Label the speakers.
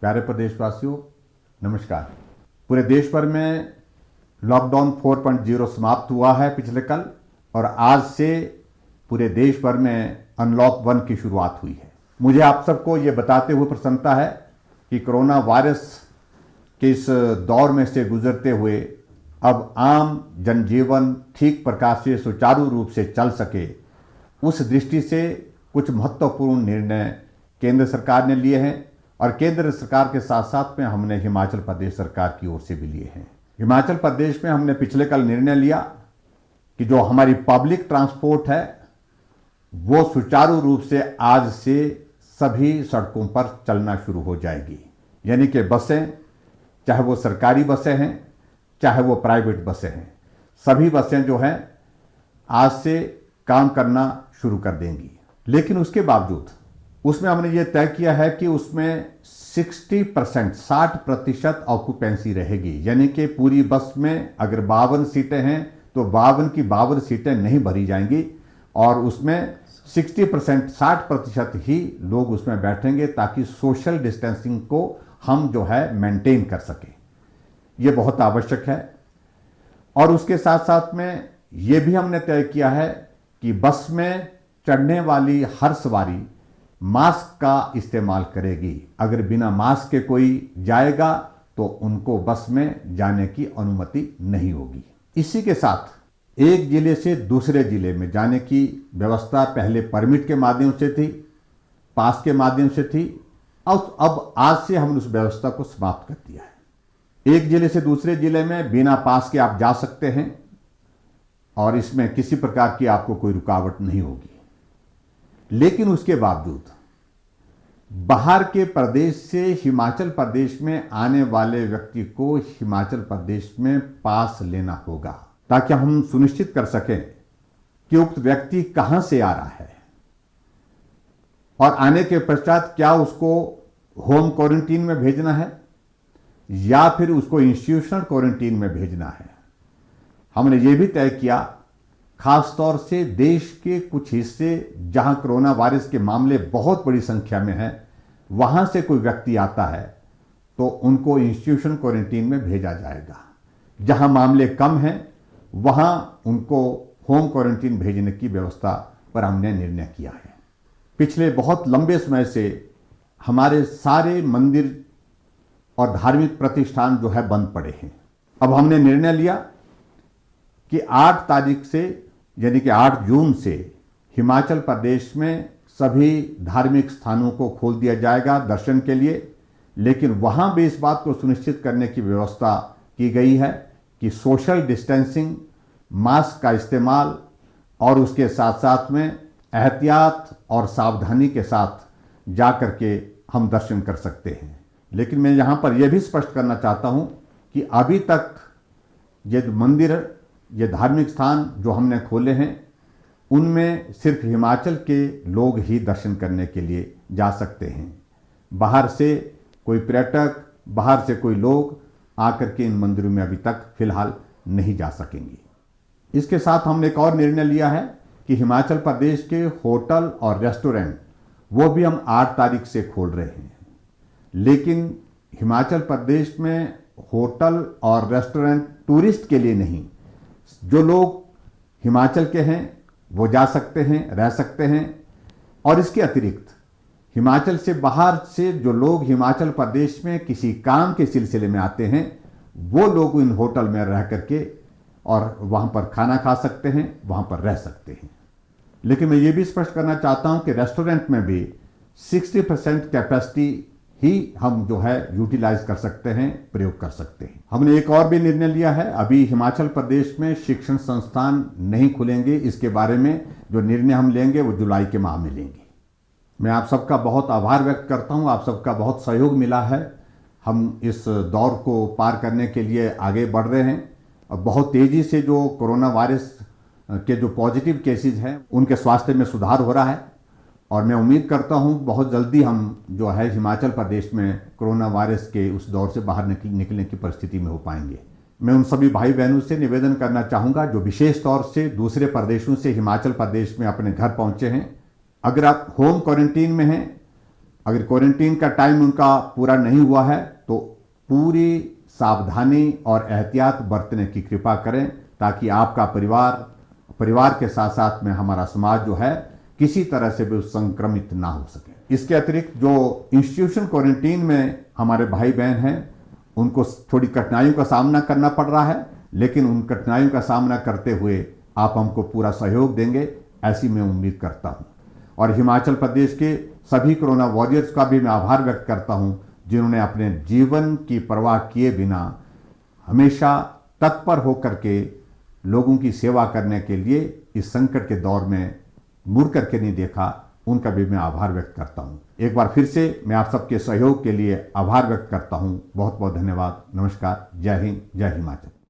Speaker 1: प्यारे प्रदेशवासियों, नमस्कार। पूरे देश भर में लॉकडाउन 4.0 समाप्त हुआ है पिछले कल, और आज से पूरे देश भर में अनलॉक 1 की शुरुआत हुई है। मुझे आप सबको ये बताते हुए प्रसन्नता है कि कोरोना वायरस के इस दौर में से गुजरते हुए अब आम जनजीवन ठीक प्रकार से सुचारू रूप से चल सके, उस दृष्टि से कुछ महत्वपूर्ण निर्णय केंद्र सरकार ने लिए हैं, और केंद्र सरकार के साथ साथ में हमने हिमाचल प्रदेश सरकार की ओर से भी लिए हैं। हिमाचल प्रदेश में हमने पिछले कल निर्णय लिया कि जो हमारी पब्लिक ट्रांसपोर्ट है वो सुचारू रूप से आज से सभी सड़कों पर चलना शुरू हो जाएगी। यानी कि बसें, चाहे वो सरकारी बसें हैं चाहे वो प्राइवेट बसें हैं, सभी बसें जो हैं आज से काम करना शुरू कर देंगी। लेकिन उसके बावजूद उसमें हमने ये तय किया है कि उसमें 60% ऑक्यूपेंसी रहेगी। यानी कि पूरी बस में अगर 52 सीटें हैं तो 52 की 52 सीटें नहीं भरी जाएंगी, और उसमें 60% ही लोग उसमें बैठेंगे, ताकि सोशल डिस्टेंसिंग को हम जो है मेंटेन कर सकें। ये बहुत आवश्यक है। और उसके साथ साथ में ये भी हमने तय किया है कि बस में चढ़ने वाली हर सवारी मास्क का इस्तेमाल करेगी। अगर बिना मास्क के कोई जाएगा तो उनको बस में जाने की अनुमति नहीं होगी। इसी के साथ एक जिले से दूसरे जिले में जाने की व्यवस्था पहले परमिट के माध्यम से थी, पास के माध्यम से थी, और अब आज से हमने उस व्यवस्था को समाप्त कर दिया है। एक जिले से दूसरे जिले में बिना पास के आप जा सकते हैं, और इसमें किसी प्रकार की आपको कोई रुकावट नहीं होगी। लेकिन उसके बावजूद बाहर के प्रदेश से हिमाचल प्रदेश में आने वाले व्यक्ति को हिमाचल प्रदेश में पास लेना होगा, ताकि हम सुनिश्चित कर सकें कि उक्त व्यक्ति कहां से आ रहा है, और आने के पश्चात क्या उसको होम क्वारंटीन में भेजना है या फिर उसको इंस्टीट्यूशनल क्वारंटीन में भेजना है। हमने ये भी तय किया, खासतौर से देश के कुछ हिस्से जहां कोरोना वायरस के मामले बहुत बड़ी संख्या में हैं, वहां से कोई व्यक्ति आता है तो उनको इंस्टीट्यूशन क्वारंटीन में भेजा जाएगा। जहां मामले कम हैं वहां उनको होम क्वारंटीन भेजने की व्यवस्था पर हमने निर्णय किया है। पिछले बहुत लंबे समय से हमारे सारे मंदिर और धार्मिक प्रतिष्ठान जो है बंद पड़े हैं। अब हमने निर्णय लिया कि 8 तारीख से, यानी कि 8 जून से हिमाचल प्रदेश में सभी धार्मिक स्थानों को खोल दिया जाएगा दर्शन के लिए। लेकिन वहां भी इस बात को सुनिश्चित करने की व्यवस्था की गई है कि सोशल डिस्टेंसिंग, मास्क का इस्तेमाल, और उसके साथ साथ में एहतियात और सावधानी के साथ जा कर के हम दर्शन कर सकते हैं। लेकिन मैं यहाँ पर यह भी स्पष्ट करना चाहता हूँ कि अभी तक ये मंदिर, ये धार्मिक स्थान जो हमने खोले हैं, उनमें सिर्फ हिमाचल के लोग ही दर्शन करने के लिए जा सकते हैं। बाहर से कोई पर्यटक, बाहर से कोई लोग आकर के इन मंदिरों में अभी तक फिलहाल नहीं जा सकेंगे। इसके साथ हमने एक और निर्णय लिया है कि हिमाचल प्रदेश के होटल और रेस्टोरेंट वो भी हम 8 तारीख से खोल रहे हैं। लेकिन हिमाचल प्रदेश में होटल और रेस्टोरेंट टूरिस्ट के लिए नहीं, जो लोग हिमाचल के हैं वो जा सकते हैं, रह सकते हैं। और इसके अतिरिक्त हिमाचल से बाहर से जो लोग हिमाचल प्रदेश में किसी काम के सिलसिले में आते हैं, वो लोग इन होटल में रह करके और वहाँ पर खाना खा सकते हैं, वहाँ पर रह सकते हैं। लेकिन मैं ये भी स्पष्ट करना चाहता हूँ कि रेस्टोरेंट में भी 60% कैपेसिटी ही हम जो है यूटिलाइज कर सकते हैं, प्रयोग कर सकते हैं। हमने एक और भी निर्णय लिया है, अभी हिमाचल प्रदेश में शिक्षण संस्थान नहीं खुलेंगे। इसके बारे में जो निर्णय हम लेंगे वो जुलाई के माह में लेंगे। मैं आप सबका बहुत आभार व्यक्त करता हूं, आप सबका बहुत सहयोग मिला है। हम इस दौर को पार करने के लिए आगे बढ़ रहे हैं, और बहुत तेज़ी से जो कोरोना वायरस के जो पॉजिटिव केसेस हैं उनके स्वास्थ्य में सुधार हो रहा है। और मैं उम्मीद करता हूं बहुत जल्दी हम जो है हिमाचल प्रदेश में कोरोना वायरस के उस दौर से बाहर निकलने की परिस्थिति में हो पाएंगे। मैं उन सभी भाई बहनों से निवेदन करना चाहूँगा जो विशेष तौर से दूसरे प्रदेशों से हिमाचल प्रदेश में अपने घर पहुँचे हैं, अगर आप होम क्वारंटीन में हैं अगर क्वारंटीन का टाइम उनका पूरा नहीं हुआ है तो पूरी सावधानी और एहतियात बरतने की कृपा करें, ताकि आपका परिवार के साथ साथ में हमारा समाज जो है किसी तरह से भी संक्रमित ना हो सके। इसके अतिरिक्त जो इंस्टीट्यूशन क्वारंटीन में हमारे भाई बहन हैं, उनको थोड़ी कठिनाइयों का सामना करना पड़ रहा है, लेकिन उन कठिनाइयों का सामना करते हुए आप हमको पूरा सहयोग देंगे, ऐसी मैं उम्मीद करता हूं। और हिमाचल प्रदेश के सभी कोरोना वॉरियर्स का भी मैं आभार व्यक्त करता हूं, जिन्होंने अपने जीवन की परवाह किए बिना हमेशा तत्पर होकर के लोगों की सेवा करने के लिए इस संकट के दौर में मुड़ करके नहीं देखा, उनका भी मैं आभार व्यक्त करता हूं। एक बार फिर से मैं आप सबके सहयोग के लिए आभार व्यक्त करता हूं। बहुत बहुत धन्यवाद। नमस्कार। जय हिंद, जय हिमाचल।